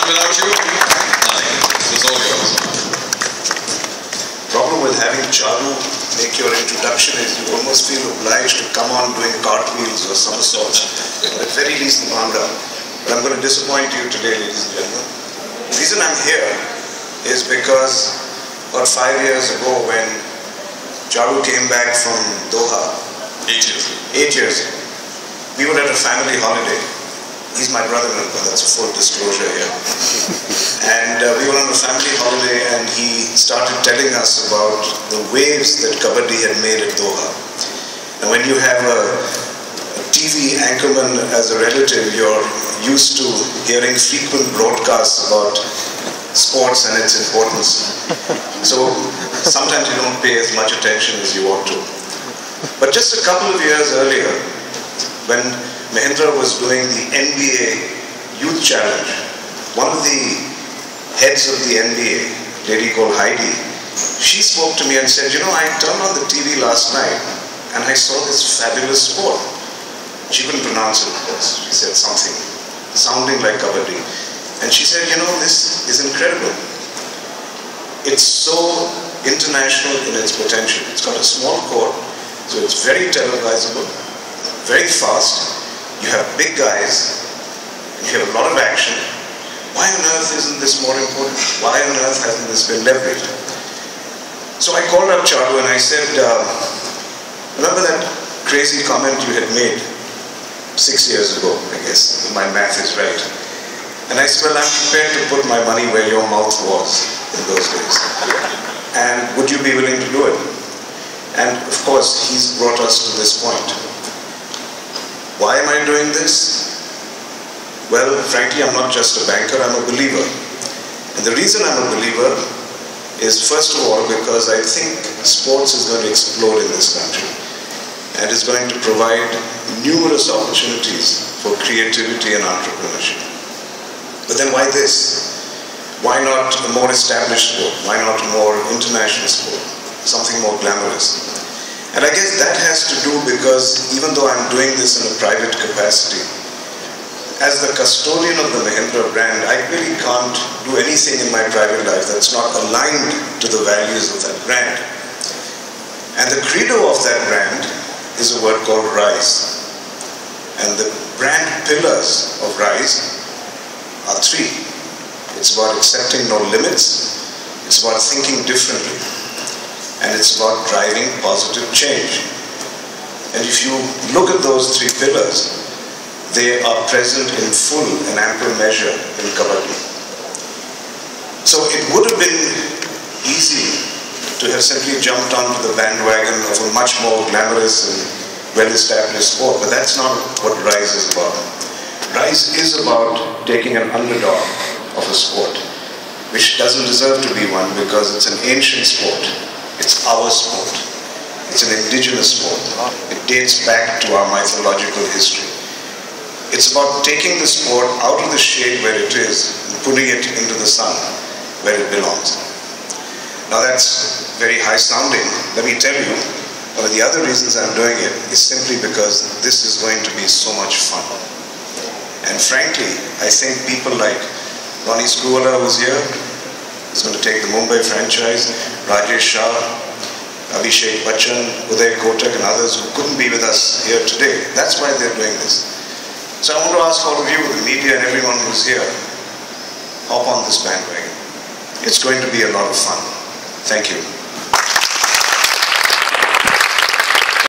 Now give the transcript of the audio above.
done without you? This is all yours. Problem with having Charu make your introduction is you almost feel obliged to come on doing cartwheels or somersaults. At very least the Mahindra. But I'm going to disappoint you today, ladies and gentlemen. The reason I'm here is because about 5 years ago when Charu came back from Doha, 8 years ago. 8 years ago, we were at a family holiday. He's my brother-in-law, that's a full disclosure here. And we were on a family holiday and he started telling us about the waves that Kabaddi had made at Doha. And when you have a TV anchorman as a relative, you're used to hearing frequent broadcasts about sports and its importance. So sometimes you don't pay as much attention as you ought to. But just a couple of years earlier, when Mahindra was doing the NBA Youth Challenge, one of the heads of the NBA, a lady called Heidi, she spoke to me and said, you know, I turned on the TV last night and I saw this fabulous sport. She couldn't pronounce it, of course. She said something sounding like Kabaddi. And she said, you know, this is incredible. It's so international in its potential. It's got a small court, so it's very televisable, very fast. You have big guys, you have a lot of action. Why on earth isn't this more important? Why on earth hasn't this been leveraged? So I called up Charu and I said, remember that crazy comment you had made 6 years ago, I guess, if my math is right. And I said, well, I'm prepared to put my money where your mouth was in those days. And would you be willing to do it? And of course, he's brought us to this point. Why am I doing this? Well, frankly, I'm not just a banker, I'm a believer. And the reason I'm a believer is, first of all, because I think sports is going to explode in this country and is going to provide numerous opportunities for creativity and entrepreneurship. But then why this? Why not a more established sport? Why not a more international sport? Something more glamorous? And I guess that has to do because even though I'm doing this in a private capacity, as the custodian of the Mahindra brand, I really can't do anything in my private life that's not aligned to the values of that brand. And the credo of that brand is a word called RISE. And the brand pillars of RISE are 3. It's about accepting no limits, it's about thinking differently, and it's about driving positive change. And if you look at those 3 pillars, they are present in full and ample measure in Kabaddi. So it would have been easy to have simply jumped onto the bandwagon of a much more glamorous and well-established sport, but that's not what RISE is about. RISE is about taking an underdog of a sport, which doesn't deserve to be one because it's an ancient sport. It's our sport. It's an indigenous sport. It dates back to our mythological history. It's about taking the sport out of the shade where it is and putting it into the sun where it belongs. Now that's very high sounding. Let me tell you, one of the other reasons I'm doing it is simply because this is going to be so much fun. And frankly, I think people like Ronnie Screwvala, who's here, is going to take the Mumbai franchise, Rajesh Shah, Abhishek Bachchan, Uday Kotak and others who couldn't be with us here today. That's why they're doing this. So I want to ask all of you, the media and everyone who's here, hop on this bandwagon. It's going to be a lot of fun. Thank you.